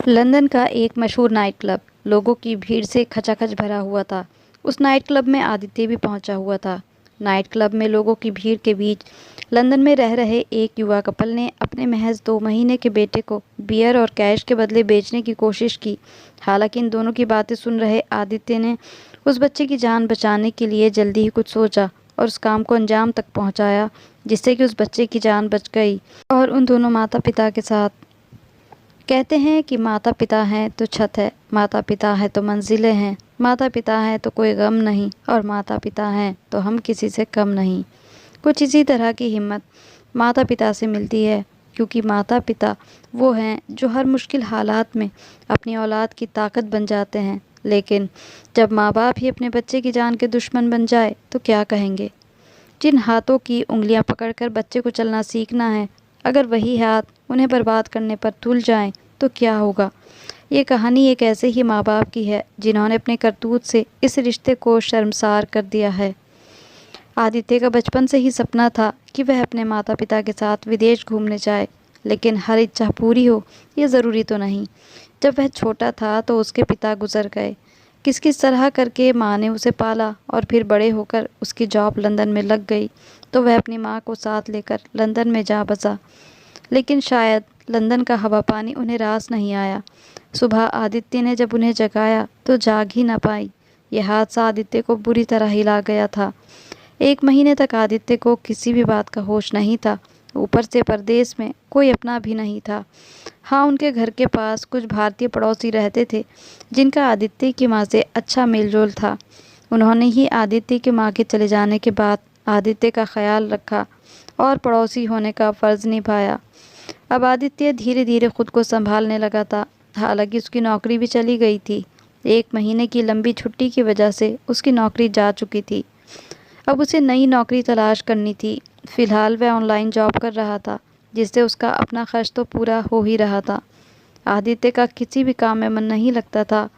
London का एक मशहूर नाइट क्लब लोगों की भीड़ से खचाखच भरा हुआ था। उस नाइट क्लब में आदित्य भी पहुंचा हुआ था। नाइट क्लब में लोगों की भीड़ के बीच लंदन में रह रहे एक युवा कपल ने अपने महज 2 महीने के बेटे को बियर और कैश के बदले बेचने की कोशिश की। हालांकि इन दोनों की बातें सुन रहे आदित्य ने उस बच्चे की जान बचाने के लिए जल्दी ही कुछ सोचा और उस काम को अंजाम तक पहुंचाया, जिससे कि उस बच्चे की जान बच गई। और उन दोनों माता पिता के साथ कहते हैं कि माता पिता हैं तो छत है, माता पिता है तो मंजिलें हैं, माता पिता हैं तो कोई गम नहीं, और माता पिता हैं तो हम किसी से कम नहीं। कुछ इसी तरह की हिम्मत माता पिता से मिलती है, क्योंकि माता पिता वो हैं जो हर मुश्किल हालात में अपनी औलाद की ताकत बन जाते हैं। लेकिन जब माँ बाप ही अपने बच्चे की जान के दुश्मन बन जाए तो क्या कहेंगे। जिन हाथों की उंगलियां पकड़कर बच्चे को चलना सीखना है, अगर वही हाथ उन्हें बर्बाद करने पर तुल जाएं तो क्या होगा। ये कहानी एक ऐसे ही माँ बाप की है जिन्होंने अपने करतूत से इस रिश्ते को शर्मसार कर दिया है। आदित्य का बचपन से ही सपना था कि वह अपने माता पिता के साथ विदेश घूमने जाए, लेकिन हर इच्छा पूरी हो ये ज़रूरी तो नहीं। जब वह छोटा था तो उसके पिता गुजर गए। किस किस तरह करके माँ ने उसे पाला और फिर बड़े होकर उसकी जॉब लंदन में लग गई तो वह अपनी माँ को साथ लेकर लंदन में जा बसा। लेकिन शायद लंदन का हवा पानी उन्हें रास नहीं आया। सुबह आदित्य ने जब उन्हें जगाया तो जाग ही न पाई। यह हादसा आदित्य को बुरी तरह हिला गया था। 1 महीने तक आदित्य को किसी भी बात का होश नहीं था। ऊपर से परदेश में कोई अपना भी नहीं था। हाँ, उनके घर के पास कुछ भारतीय पड़ोसी रहते थे जिनका आदित्य की माँ से अच्छा मेलजोल था। उन्होंने ही आदित्य की माँ के चले जाने के बाद आदित्य का ख्याल रखा और पड़ोसी होने का फ़र्ज़ निभाया। अब आदित्य धीरे धीरे खुद को संभालने लगा था। हालांकि उसकी नौकरी भी चली गई थी। 1 महीने की लंबी छुट्टी की वजह से उसकी नौकरी जा चुकी थी। अब उसे नई नौकरी तलाश करनी थी। फिलहाल वह ऑनलाइन जॉब कर रहा था, जिससे उसका अपना खर्च तो पूरा हो ही रहा था। आदित्य का किसी भी काम में मन नहीं लगता था,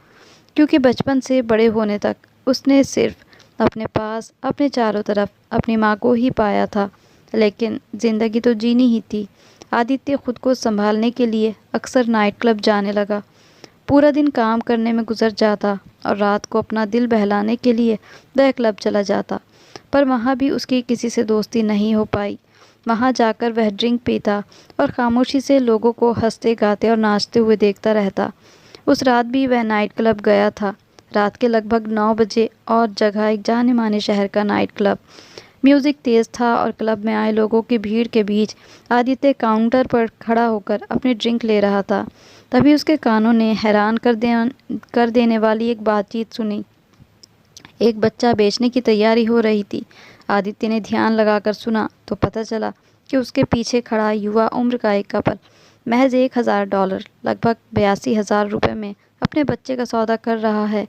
क्योंकि बचपन से बड़े होने तक उसने सिर्फ अपने पास अपने चारों तरफ अपनी माँ को ही पाया था। लेकिन ज़िंदगी तो जीनी ही थी। आदित्य खुद को संभालने के लिए अक्सर नाइट क्लब जाने लगा। पूरा दिन काम करने में गुजर जाता और रात को अपना दिल बहलाने के लिए वह क्लब चला जाता। पर वहाँ भी उसकी किसी से दोस्ती नहीं हो पाई। वहाँ जाकर वह ड्रिंक पीता और खामोशी से लोगों को हंसते गाते और नाचते हुए देखता रहता। उस रात भी वह नाइट क्लब गया था। रात के लगभग 9 बजे और जगह एक जाने माने शहर का नाइट क्लब। म्यूज़िक तेज़ था और क्लब में आए लोगों की भीड़ के बीच आदित्य काउंटर पर खड़ा होकर अपनी ड्रिंक ले रहा था। तभी उसके कानों ने हैरान कर देने वाली एक बातचीत सुनी। एक बच्चा बेचने की तैयारी हो रही थी। आदित्य ने ध्यान लगाकर सुना तो पता चला कि उसके पीछे खड़ा युवा उम्र का एक कपल महज $1000 लगभग 82,000 रुपये में अपने बच्चे का सौदा कर रहा है।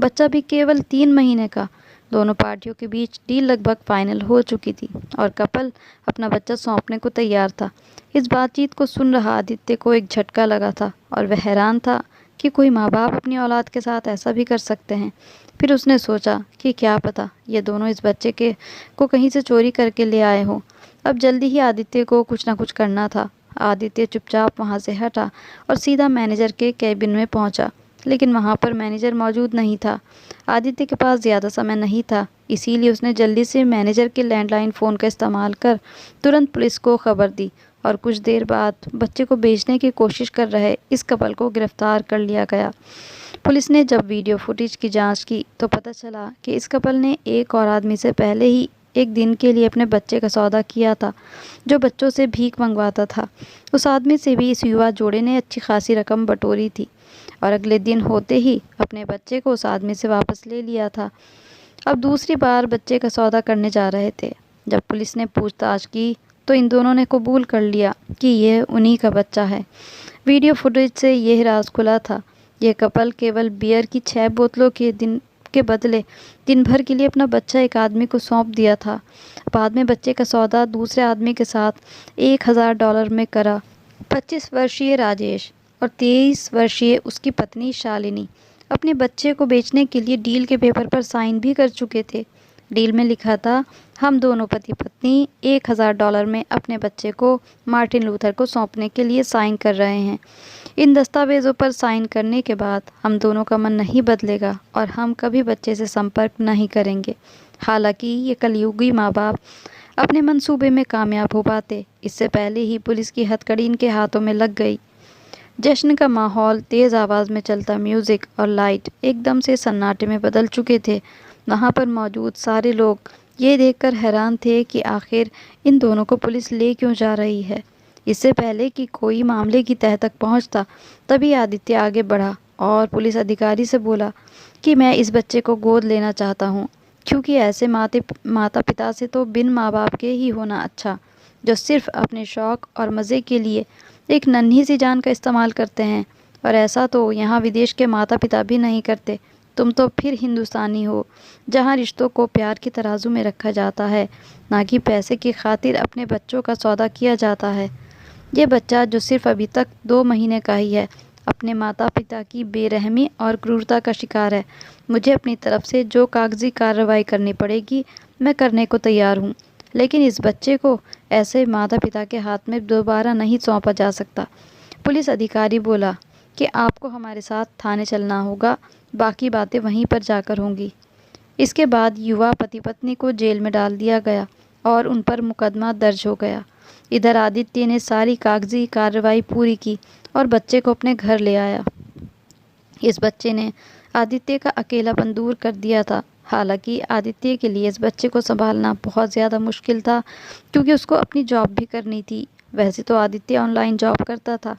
बच्चा भी केवल 3 महीने का। दोनों पार्टियों के बीच डील लगभग फाइनल हो चुकी थी और कपल अपना बच्चा सौंपने को तैयार था। इस बातचीत को सुन रहा आदित्य को एक झटका लगा था और वह हैरान था कि कोई माँ बाप अपनी औलाद के साथ ऐसा भी कर सकते हैं। फिर उसने सोचा कि क्या पता ये दोनों इस बच्चे के को कहीं से चोरी करके ले आए हों। अब जल्दी ही आदित्य को कुछ ना कुछ करना था। आदित्य चुपचाप वहाँ से हटा और सीधा मैनेजर के केबिन में पहुँचा। लेकिन वहाँ पर मैनेजर मौजूद नहीं था। आदित्य के पास ज़्यादा समय नहीं था, इसीलिए उसने जल्दी से मैनेजर के लैंडलाइन फ़ोन का इस्तेमाल कर तुरंत पुलिस को खबर दी और कुछ देर बाद बच्चे को बेचने की कोशिश कर रहे इस कपल को गिरफ्तार कर लिया गया। पुलिस ने जब वीडियो फुटेज की जांच की तो पता चला कि इस कपल ने एक और आदमी से पहले ही एक दिन के लिए अपने बच्चे का सौदा किया था, जो बच्चों से भीख मंगवाता था। उस आदमी से भी इस युवा जोड़े ने अच्छी खासी रकम बटोरी थी और अगले दिन होते ही अपने बच्चे को उस आदमी से वापस ले लिया था। अब दूसरी बार बच्चे का सौदा करने जा रहे थे। जब पुलिस ने पूछताछ की तो इन दोनों ने कबूल कर लिया कि यह उन्हीं का बच्चा है। वीडियो फुटेज से यह राज खुला था। यह कपल केवल बियर की 6 बोतलों के बदले दिन भर के लिए अपना बच्चा एक आदमी को सौंप दिया था। बाद में बच्चे का सौदा दूसरे आदमी के साथ $1000 में करा। 25 वर्षीय राजेश और 23 वर्षीय उसकी पत्नी शालिनी अपने बच्चे को बेचने के लिए डील के पेपर पर साइन भी कर चुके थे। डील में लिखा था, हम दोनों पति पत्नी $1000 में अपने बच्चे को मार्टिन लूथर को सौंपने के लिए साइन कर रहे हैं। इन दस्तावेज़ों पर साइन करने के बाद हम दोनों का मन नहीं बदलेगा और हम कभी बच्चे से संपर्क नहीं करेंगे। हालांकि ये कलयुगी माँ बाप अपने मंसूबे में कामयाब हो पाते, इससे पहले ही पुलिस की हथकड़ी इनके हाथों में लग गई। जश्न का माहौल, तेज़ आवाज़ में चलता म्यूज़िक और लाइट एकदम से सन्नाटे में बदल चुके थे। वहाँ पर मौजूद सारे लोग ये देखकर हैरान थे कि आखिर इन दोनों को पुलिस ले क्यों जा रही है। इससे पहले कि कोई मामले की तह तक पहुंचता, तभी आदित्य आगे बढ़ा और पुलिस अधिकारी से बोला कि मैं इस बच्चे को गोद लेना चाहता हूं, क्योंकि ऐसे माता पिता से तो बिन माँ बाप के ही होना अच्छा, जो सिर्फ अपने शौक़ और मज़े के लिए एक नन्ही सी जान का इस्तेमाल करते हैं। और ऐसा तो यहाँ विदेश के माता पिता भी नहीं करते। तुम तो फिर हिंदुस्तानी हो, जहाँ रिश्तों को प्यार की तराजू में रखा जाता है, ना कि पैसे की खातिर अपने बच्चों का सौदा किया जाता है। ये बच्चा जो सिर्फ अभी तक 2 महीने का ही है, अपने माता पिता की बेरहमी और क्रूरता का शिकार है। मुझे अपनी तरफ से जो कागजी कार्रवाई करनी पड़ेगी मैं करने को तैयार हूँ, लेकिन इस बच्चे को ऐसे माता पिता के हाथ में दोबारा नहीं सौंपा जा सकता। पुलिस अधिकारी बोला कि आपको हमारे साथ थाने चलना होगा, बाकी बातें वहीं पर जाकर होंगी। इसके बाद युवा पति पत्नी को जेल में डाल दिया गया और उन पर मुकदमा दर्ज हो गया। इधर आदित्य ने सारी कागजी कार्रवाई पूरी की और बच्चे को अपने घर ले आया। इस बच्चे ने आदित्य का अकेलापन दूर कर दिया था। हालांकि आदित्य के लिए इस बच्चे को संभालना बहुत ज़्यादा मुश्किल था, क्योंकि उसको अपनी जॉब भी करनी थी। वैसे तो आदित्य ऑनलाइन जॉब करता था,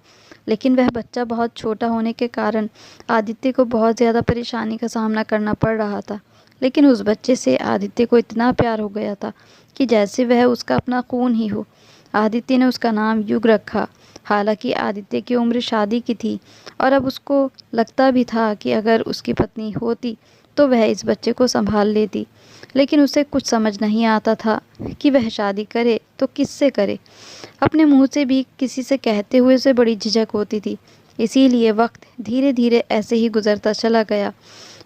लेकिन वह बच्चा बहुत छोटा होने के कारण आदित्य को बहुत ज़्यादा परेशानी का सामना करना पड़ रहा था। लेकिन उस बच्चे से आदित्य को इतना प्यार हो गया था कि जैसे वह उसका अपना खून ही हो। आदित्य ने उसका नाम युग रखा। हालांकि आदित्य की उम्र शादी की थी और अब उसको लगता भी था कि अगर उसकी पत्नी होती तो वह इस बच्चे को संभाल लेती, लेकिन उसे कुछ समझ नहीं आता था कि वह शादी करे तो किससे करे। अपने मुंह से भी किसी से कहते हुए उसे बड़ी झिझक होती थी। इसीलिए वक्त धीरे धीरे ऐसे ही गुजरता चला गया।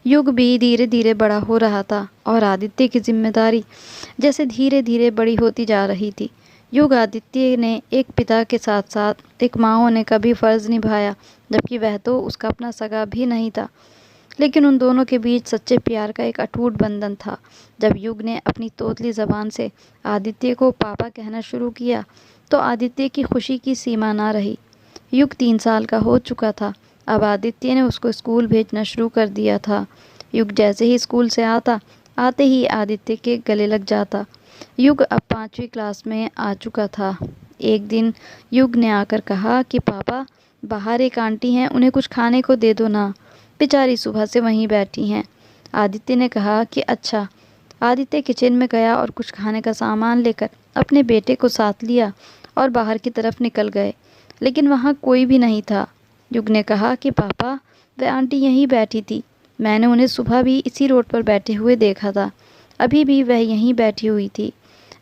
युग भी धीरे धीरे बड़ा हो रहा था और आदित्य की जिम्मेदारी जैसे धीरे धीरे बड़ी होती जा रही थी। युग आदित्य ने एक पिता के साथ साथ एक माँ होने का भी फर्ज निभाया, जबकि वह तो उसका अपना सगा भी नहीं था। लेकिन उन दोनों के बीच सच्चे प्यार का एक अटूट बंधन था। जब युग ने अपनी तोतली ज़बान से आदित्य को पापा कहना शुरू किया, तो आदित्य की खुशी की सीमा ना रही। युग 3 साल का हो चुका था। अब आदित्य ने उसको स्कूल भेजना शुरू कर दिया था। युग जैसे ही स्कूल से आता, आते ही आदित्य के गले लग जाता। युग अब 5वीं क्लास में आ चुका था। एक दिन युग ने आकर कहा कि पापा, बाहर एक आंटी हैं, उन्हें कुछ खाने को दे दो ना, बेचारी सुबह से वहीं बैठी हैं। आदित्य ने कहा कि अच्छा। आदित्य किचन में गया और कुछ खाने का सामान लेकर अपने बेटे को साथ लिया और बाहर की तरफ निकल गए, लेकिन वहाँ कोई भी नहीं था। युग ने कहा कि पापा, वह आंटी यहीं बैठी थी, मैंने उन्हें सुबह भी इसी रोड पर बैठे हुए देखा था, अभी भी वह यहीं बैठी हुई थी,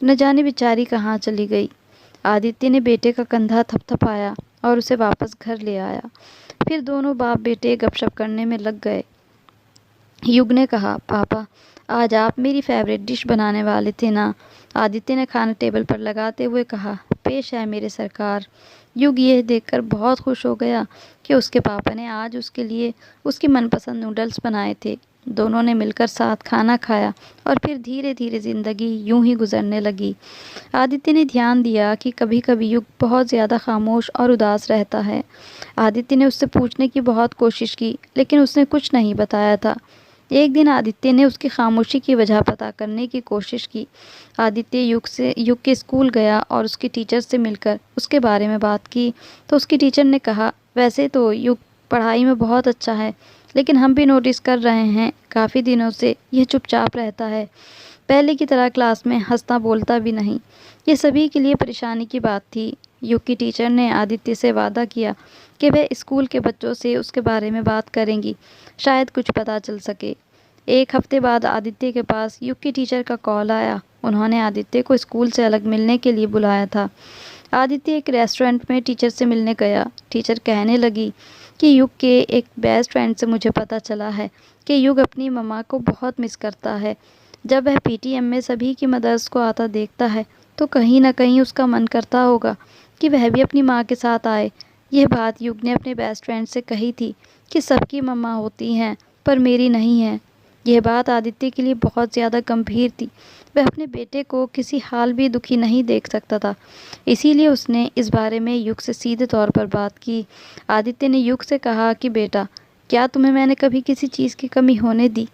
न जाने बेचारी कहाँ चली गई। आदित्य ने बेटे का कंधा थपथपाया और उसे वापस घर ले आया। फिर दोनों बाप बेटे गपशप करने में लग गए। युग ने कहा, पापा, आज आप मेरी फेवरेट डिश बनाने वाले थे ना? आदित्य ने खाना टेबल पर लगाते हुए कहा, पेश है मेरे सरकार। युग यह देखकर बहुत खुश हो गया कि उसके पापा ने आज उसके लिए उसकी मनपसंद नूडल्स बनाए थे। दोनों ने मिलकर साथ खाना खाया और फिर धीरे धीरे ज़िंदगी यूं ही गुजरने लगी। आदित्य ने ध्यान दिया कि कभी कभी युग बहुत ज़्यादा खामोश और उदास रहता है। आदित्य ने उससे पूछने की बहुत कोशिश की, लेकिन उसने कुछ नहीं बताया था। एक दिन आदित्य ने उसकी खामोशी की वजह पता करने की कोशिश की। आदित्य युग के स्कूल गया और उसकी टीचर से मिलकर उसके बारे में बात की, तो उसकी टीचर ने कहा, वैसे तो युग पढ़ाई में बहुत अच्छा है, लेकिन हम भी नोटिस कर रहे हैं काफ़ी दिनों से यह चुपचाप रहता है, पहले की तरह क्लास में हंसता बोलता भी नहीं। ये सभी के लिए परेशानी की बात थी। युग की टीचर ने आदित्य से वादा किया कि वह स्कूल के बच्चों से उसके बारे में बात करेंगी, शायद कुछ पता चल सके। 1 हफ्ते बाद आदित्य के पास युग की टीचर का कॉल आया। उन्होंने आदित्य को स्कूल से अलग मिलने के लिए बुलाया था। आदित्य एक रेस्टोरेंट में टीचर से मिलने गया। टीचर कहने लगी कि युग के एक बेस्ट फ्रेंड से मुझे पता चला है कि युग अपनी मम्मा को बहुत मिस करता है। जब वह पीटीएम में सभी की मदर्स को आता देखता है, तो कहीं ना कहीं उसका मन करता होगा कि वह भी अपनी माँ के साथ आए। यह बात युग ने अपने बेस्ट फ्रेंड से कही थी कि सबकी मम्मा होती हैं पर मेरी नहीं है। यह बात आदित्य के लिए बहुत ज़्यादा गंभीर थी। वह अपने बेटे को किसी हाल भी दुखी नहीं देख सकता था। इसीलिए उसने इस बारे में युग से सीधे तौर पर बात की। आदित्य ने युग से कहा कि बेटा, क्या तुम्हें मैंने कभी किसी चीज़ की कमी होने दी?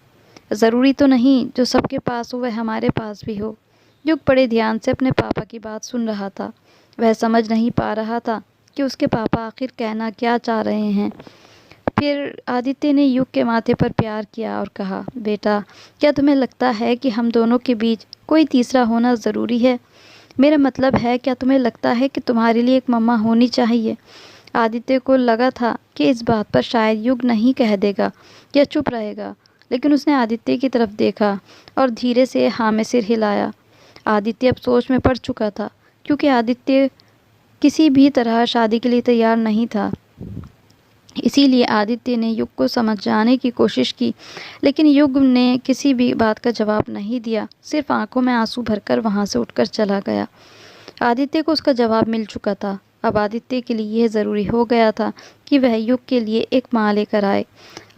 ज़रूरी तो नहीं जो सबके पास हो वह हमारे पास भी हो। युग बड़े ध्यान से अपने पापा की बात सुन रहा था। वह समझ नहीं पा रहा था कि उसके पापा आखिर कहना क्या चाह रहे हैं। फिर आदित्य ने युग के माथे पर प्यार किया और कहा, बेटा, क्या तुम्हें लगता है कि हम दोनों के बीच कोई तीसरा होना ज़रूरी है? मेरा मतलब है, क्या तुम्हें लगता है कि तुम्हारे लिए एक मम्मा होनी चाहिए? आदित्य को लगा था कि इस बात पर शायद युग नहीं कह देगा या चुप रहेगा, लेकिन उसने आदित्य की तरफ देखा और धीरे से हाँ में सिर हिलाया। आदित्य अब सोच में पड़ चुका था, क्योंकि आदित्य किसी भी तरह शादी के लिए तैयार नहीं था। इसीलिए आदित्य ने युग को समझाने की कोशिश की, लेकिन युग ने किसी भी बात का जवाब नहीं दिया, सिर्फ आंखों में आंसू भरकर वहां से उठकर चला गया। आदित्य को उसका जवाब मिल चुका था। अब आदित्य के लिए यह ज़रूरी हो गया था कि वह युग के लिए एक माँ लेकर आए।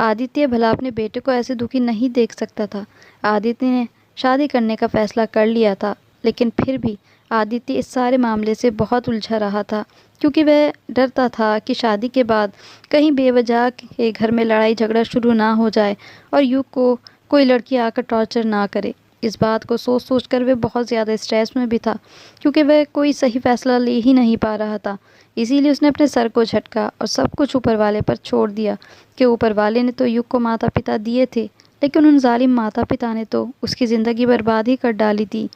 आदित्य भला अपने बेटे को ऐसे दुखी नहीं देख सकता था। आदित्य ने शादी करने का फैसला कर लिया था, लेकिन फिर भी आदित्य इस सारे मामले से बहुत उलझा रहा था, क्योंकि वह डरता था कि शादी के बाद कहीं बेवजह के घर में लड़ाई झगड़ा शुरू ना हो जाए और युग को कोई लड़की आकर टॉर्चर ना करे। इस बात को सोच सोच कर वह बहुत ज़्यादा स्ट्रेस में भी था, क्योंकि वह कोई सही फैसला ले ही नहीं पा रहा था। इसीलिए उसने अपने सर को झटका और सब कुछ ऊपर वाले पर छोड़ दिया कि ऊपर वाले ने तो युग को माता पिता दिए थे, लेकिन उन जालिम माता पिता ने तो उसकी ज़िंदगी बर्बाद ही कर डाली थी।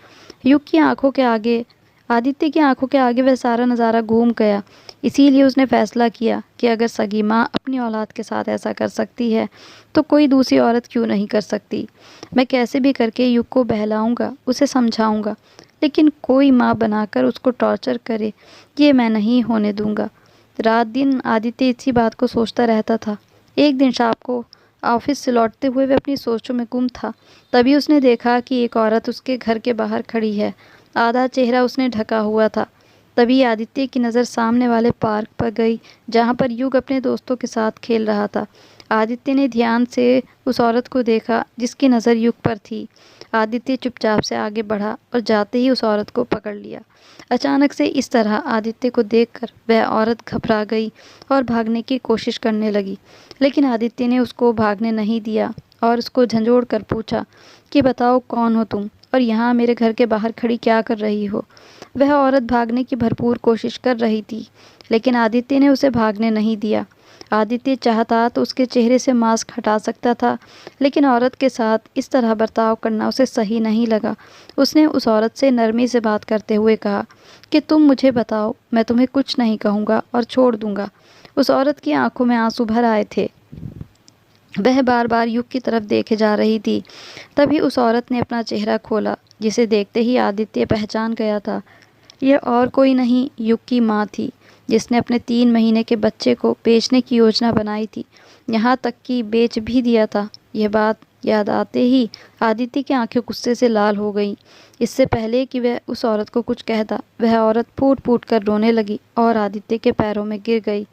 युग की आंखों के आगे, आदित्य की आंखों के आगे वह सारा नज़ारा घूम गया। इसीलिए उसने फैसला किया कि अगर सगी माँ अपनी औलाद के साथ ऐसा कर सकती है तो कोई दूसरी औरत क्यों नहीं कर सकती। मैं कैसे भी करके युग को बहलाऊंगा, उसे समझाऊंगा, लेकिन कोई माँ बनाकर उसको टॉर्चर करे, ये मैं नहीं होने दूंगा। रात दिन आदित्य इसी बात को सोचता रहता था। एक दिन शाम को ऑफिस से लौटते हुए वह अपनी सोचों में गुम था। तभी उसने देखा कि एक औरत उसके घर के बाहर खड़ी है। आधा चेहरा उसने ढका हुआ था। तभी आदित्य की नज़र सामने वाले पार्क पर गई, जहाँ पर युग अपने दोस्तों के साथ खेल रहा था। आदित्य ने ध्यान से उस औरत को देखा जिसकी नज़र युग पर थी। आदित्य चुपचाप से आगे बढ़ा और जाते ही उस औरत को पकड़ लिया। अचानक से इस तरह आदित्य को देखकर वह औरत घबरा गई और भागने की कोशिश करने लगी, लेकिन आदित्य ने उसको भागने नहीं दिया और उसको झंझोड़ कर पूछा कि बताओ, कौन हो तुम और यहाँ मेरे घर के बाहर खड़ी क्या कर रही हो? वह औरत भागने की भरपूर कोशिश कर रही थी, लेकिन आदित्य ने उसे भागने नहीं दिया। आदित्य चाहता तो उसके चेहरे से मास्क हटा सकता था, लेकिन औरत के साथ इस तरह बर्ताव करना उसे सही नहीं लगा। उसने उस औरत से नरमी से बात करते हुए कहा कि तुम मुझे बताओ, मैं तुम्हें कुछ नहीं कहूँगा और छोड़ दूँगा। उस औरत की आंखों में आंसू भर आए थे। वह बार बार युग की तरफ देखे जा रही थी। तभी उस औरत ने अपना चेहरा खोला, जिसे देखते ही आदित्य पहचान गया था। यह और कोई नहीं, युग की माँ थी, जिसने अपने 3 महीने के बच्चे को बेचने की योजना बनाई थी, यहाँ तक कि बेच भी दिया था। यह बात याद आते ही आदित्य की आंखें गुस्से से लाल हो गईं। इससे पहले कि वह उस औरत को कुछ कहता, वह औरत फूट फूट कर रोने लगी और आदित्य के पैरों में गिर गई।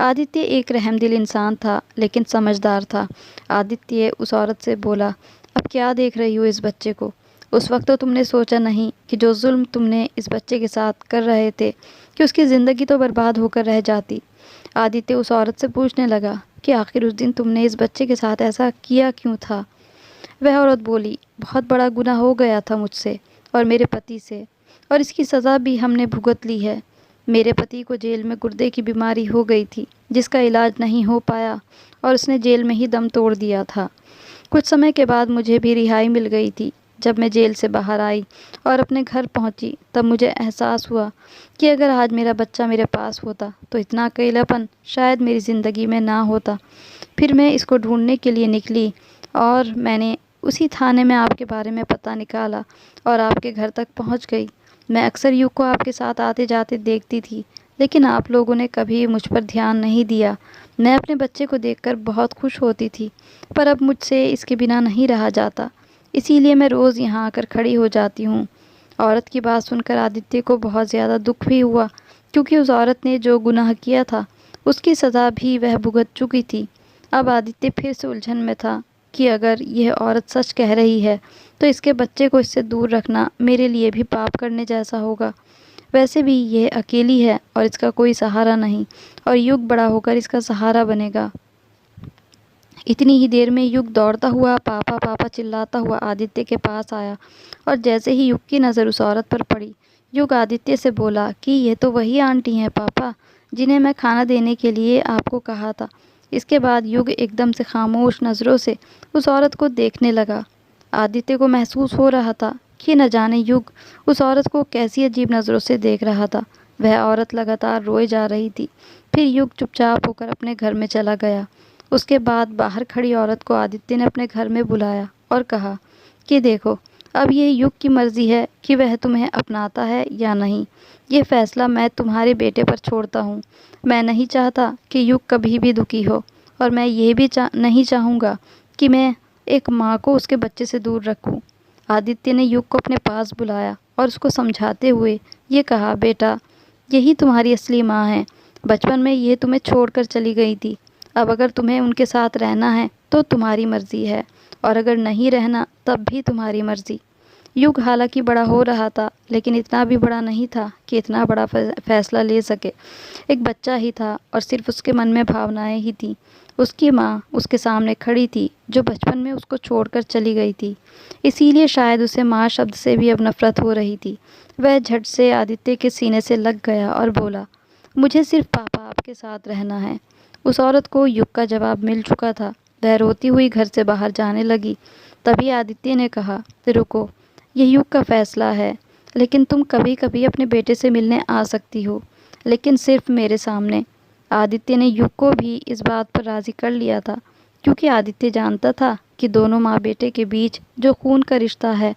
आदित्य एक रहमदिल इंसान था, लेकिन समझदार था। आदित्य उस औरत से बोला, अब क्या देख रही हो इस बच्चे को? उस वक्त तो तुमने सोचा नहीं कि जो जुल्म तुमने इस बच्चे के साथ कर रहे थे कि उसकी ज़िंदगी तो बर्बाद होकर रह जाती। आदित्य उस औरत से पूछने लगा कि आखिर उस दिन तुमने इस बच्चे के साथ ऐसा किया क्यों था? वह औरत बोली, बहुत बड़ा गुनाह हो गया था मुझसे और मेरे पति से, और इसकी सज़ा भी हमने भुगत ली है। मेरे पति को जेल में गुर्दे की बीमारी हो गई थी, जिसका इलाज नहीं हो पाया और उसने जेल में ही दम तोड़ दिया था। कुछ समय के बाद मुझे भी रिहाई मिल गई थी। जब मैं जेल से बाहर आई और अपने घर पहुंची, तब मुझे एहसास हुआ कि अगर आज मेरा बच्चा मेरे पास होता तो इतना अकेलापन शायद मेरी ज़िंदगी में ना होता। फिर मैं इसको ढूंढने के लिए निकली और मैंने उसी थाने में आपके बारे में पता निकाला और आपके घर तक पहुंच गई। मैं अक्सर युग को आपके साथ आते जाते देखती थी, लेकिन आप लोगों ने कभी मुझ पर ध्यान नहीं दिया। मैं अपने बच्चे को देखकर बहुत खुश होती थी, पर अब मुझसे इसके बिना नहीं रहा जाता। इसीलिए मैं रोज़ यहाँ आकर खड़ी हो जाती हूँ। औरत की बात सुनकर आदित्य को बहुत ज़्यादा दुख भी हुआ, क्योंकि उस औरत ने जो गुनाह किया था उसकी सज़ा भी वह भुगत चुकी थी। अब आदित्य फिर से उलझन में था कि अगर यह औरत सच कह रही है तो इसके बच्चे को इससे दूर रखना मेरे लिए भी पाप करने जैसा होगा। वैसे भी यह अकेली है और इसका कोई सहारा नहीं, और युग बड़ा होकर इसका सहारा बनेगा। इतनी ही देर में युग दौड़ता हुआ पापा पापा चिल्लाता हुआ आदित्य के पास आया, और जैसे ही युग की नज़र उस औरत पर पड़ी, युग आदित्य से बोला कि ये तो वही आंटी हैं पापा, जिन्हें मैं खाना देने के लिए आपको कहा था। इसके बाद युग एकदम से खामोश नज़रों से उस औरत को देखने लगा। आदित्य को महसूस हो रहा था कि न जाने युग उस औरत को कैसी अजीब नज़रों से देख रहा था। वह औरत लगातार रोए जा रही थी। फिर युग चुपचाप होकर अपने घर में चला गया। उसके बाद बाहर खड़ी औरत को आदित्य ने अपने घर में बुलाया और कहा कि देखो, अब ये युग की मर्ज़ी है कि वह तुम्हें अपनाता है या नहीं। ये फैसला मैं तुम्हारे बेटे पर छोड़ता हूँ। मैं नहीं चाहता कि युग कभी भी दुखी हो, और मैं ये भी नहीं चाहूँगा कि मैं एक माँ को उसके बच्चे से दूर रखूं। आदित्य ने युग को अपने पास बुलाया और उसको समझाते हुए ये कहा, बेटा, यही तुम्हारी असली माँ है। बचपन में ये तुम्हें छोड़कर चली गई थी। अब अगर तुम्हें उनके साथ रहना है तो तुम्हारी मर्ज़ी है, और अगर नहीं रहना तब भी तुम्हारी मर्ज़ी। युग हालांकि बड़ा हो रहा था, लेकिन इतना भी बड़ा नहीं था कि इतना बड़ा फैसला ले सके। एक बच्चा ही था और सिर्फ उसके मन में भावनाएं ही थीं। उसकी माँ उसके सामने खड़ी थी, जो बचपन में उसको छोड़कर चली गई थी। इसीलिए शायद उसे माँ शब्द से भी अब नफरत हो रही थी। वह झट से आदित्य के सीने से लग गया और बोला, मुझे सिर्फ पापा आपके साथ रहना है। उस औरत को युग का जवाब मिल चुका था। वह रोती हुई घर से बाहर जाने लगी। तभी आदित्य ने कहा, रुको, यह युग का फैसला है, लेकिन तुम कभी कभी अपने बेटे से मिलने आ सकती हो, लेकिन सिर्फ मेरे सामने। आदित्य ने युग को भी इस बात पर राज़ी कर लिया था, क्योंकि आदित्य जानता था कि दोनों माँ बेटे के बीच जो खून का रिश्ता है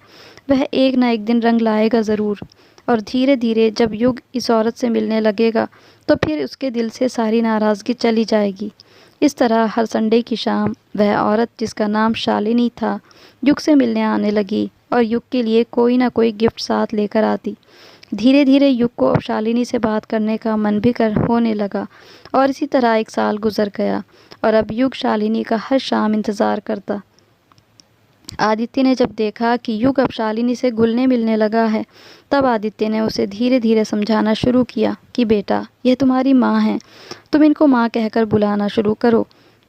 वह एक न एक दिन रंग लाएगा ज़रूर। और धीरे धीरे जब युग इस औरत से मिलने लगेगा तो फिर उसके दिल से सारी नाराज़गी चली जाएगी। इस तरह हर संडे की शाम वह औरत, जिसका नाम शालिनी था, युग से मिलने आने लगी और युग के लिए कोई ना कोई गिफ्ट साथ लेकर आती। धीरे धीरे युग को अब शालिनी से बात करने का मन भी होने लगा, और इसी तरह एक साल गुजर गया और अब युग शालिनी का हर शाम इंतज़ार करता। आदित्य ने जब देखा कि युग अब शालिनी से घुलने मिलने लगा है, तब आदित्य ने उसे धीरे धीरे समझाना शुरू किया कि बेटा, यह तुम्हारी माँ है, तुम इनको माँ कहकर बुलाना शुरू करो।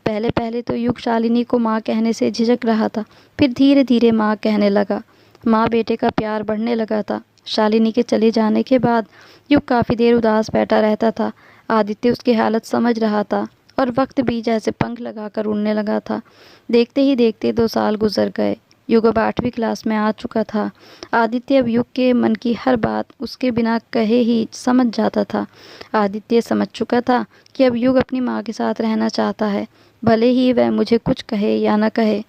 पहले पहले तो युग शालिनी को माँ कहने से झिझक रहा था, फिर धीरे धीरे माँ कहने लगा। माँ बेटे का प्यार बढ़ने लगा था। शालिनी के चले जाने के बाद युग काफ़ी देर उदास बैठा रहता था। आदित्य उसकी हालत समझ रहा था, और वक्त भी जैसे पंख लगाकर उड़ने लगा था। देखते ही देखते 2 साल गुजर गए। युग अब 8वीं क्लास में आ चुका था। आदित्य अब युग के मन की हर बात उसके बिना कहे ही समझ जाता था। आदित्य समझ चुका था कि अब युग अपनी माँ के साथ रहना चाहता है, भले ही वह मुझे कुछ कहे या न कहे।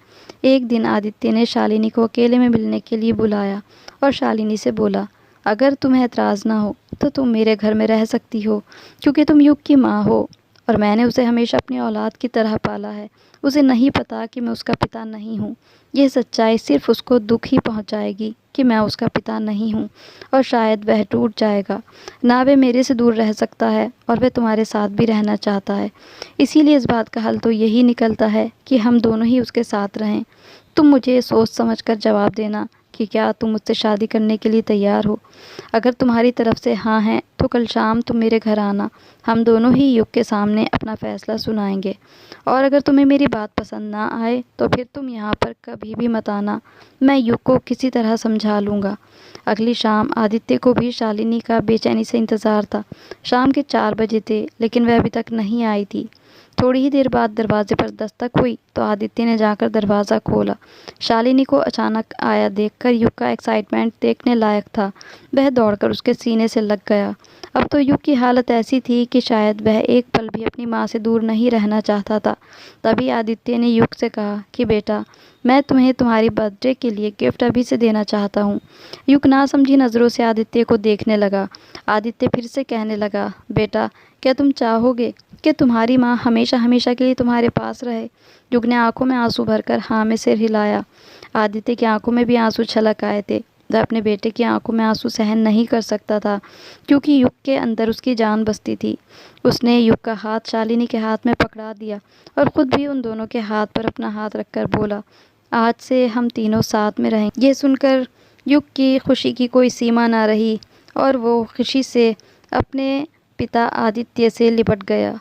एक दिन आदित्य ने शालिनी को अकेले में मिलने के लिए बुलाया और शालिनी से बोला, अगर तुम्हें एतराज़ ना हो तो तुम मेरे घर में रह सकती हो, क्योंकि तुम युग की माँ हो और मैंने उसे हमेशा अपनी औलाद की तरह पाला है। उसे नहीं पता कि मैं उसका पिता नहीं हूँ। यह सच्चाई सिर्फ उसको दुख ही पहुँचाएगी कि मैं उसका पिता नहीं हूँ, और शायद वह टूट जाएगा। ना वह मेरे से दूर रह सकता है और वह तुम्हारे साथ भी रहना चाहता है। इसीलिए इस बात का हल तो यही निकलता है कि हम दोनों ही उसके साथ रहें। तुम मुझे सोच समझ कर जवाब देना कि क्या तुम मुझसे शादी करने के लिए तैयार हो। अगर तुम्हारी तरफ से हाँ है तो कल शाम तुम मेरे घर आना। हम दोनों ही युग के सामने अपना फ़ैसला सुनाएंगे, और अगर तुम्हें मेरी बात पसंद ना आए तो फिर तुम यहाँ पर कभी भी मत आना। मैं युग को किसी तरह समझा लूँगा। अगली शाम आदित्य को भी शालिनी का बेचैनी से इंतज़ार था। शाम के 4 बजे थे, लेकिन वह अभी तक नहीं आई थी। थोड़ी ही देर बाद दरवाजे पर दस्तक हुई तो आदित्य ने जाकर दरवाज़ा खोला। शालिनी को अचानक आया देखकर युग का एक्साइटमेंट देखने लायक था। वह दौड़कर उसके सीने से लग गया। अब तो युग की हालत ऐसी थी कि शायद वह एक पल भी अपनी माँ से दूर नहीं रहना चाहता था। तभी आदित्य ने युग से कहा कि बेटा, मैं तुम्हें तुम्हारी बर्थडे के लिए गिफ्ट अभी से देना चाहता हूँ। युग ना समझी नज़रों से आदित्य को देखने लगा। आदित्य फिर से कहने लगा, बेटा, क्या तुम चाहोगे कि तुम्हारी माँ हमेशा हमेशा के लिए तुम्हारे पास रहे? युग ने आंखों में आंसू भरकर हाँ में सिर हिलाया। आदित्य की आंखों में भी आंसू छलक आए थे। वह अपने बेटे की आंखों में आंसू सहन नहीं कर सकता था, क्योंकि युग के अंदर उसकी जान बसती थी। उसने युग का हाथ शालिनी के हाथ में पकड़ा दिया और खुद भी उन दोनों के हाथ पर अपना हाथ रखकर बोला, आज से हम तीनों साथ में रहेंगे। ये सुनकर युग की खुशी की कोई सीमा ना रही और वो खुशी से अपने पिता आदित्य से लिपट गया।